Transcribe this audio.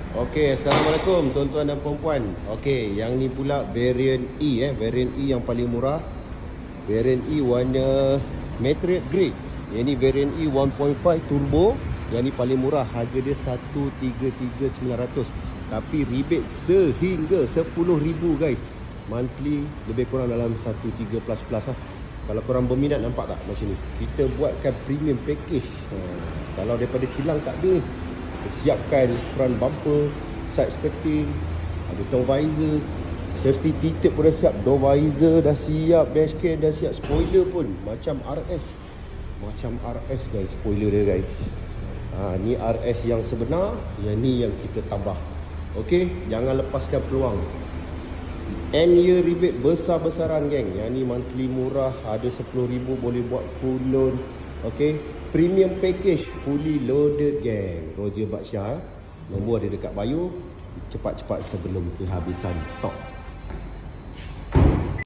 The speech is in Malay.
Okey, Assalamualaikum tuan-tuan dan puan-puan. Okey, yang ni pula variant E variant E yang paling murah. Variant E warna metallic grey. Yang ni variant E 1.5 turbo. Yang ni paling murah, harga dia 133,900. Tapi rebate sehingga 10,000 guys. Monthly lebih kurang dalam 13 plus lah. Kalau korang berminat, nampak tak macam ni. Kita buatkan premium package. Kalau daripada kilang tak ada ni. Siapkan front bumper, side skirting, ada door visor, safety tinted pun dah siap, door visor dah siap, dashcam dah siap, spoiler pun macam RS. Macam RS guys, spoiler dia guys. Ni RS yang sebenar, yang ni yang kita tambah. Okey, jangan lepaskan peluang. End year rebate besar-besaran geng. Yang ni monthly murah, ada 10,000 boleh buat full loan. Okey, premium package fully loaded geng. Roger Badsyah. Nombor ada dekat bio. Cepat-cepat sebelum kehabisan stok.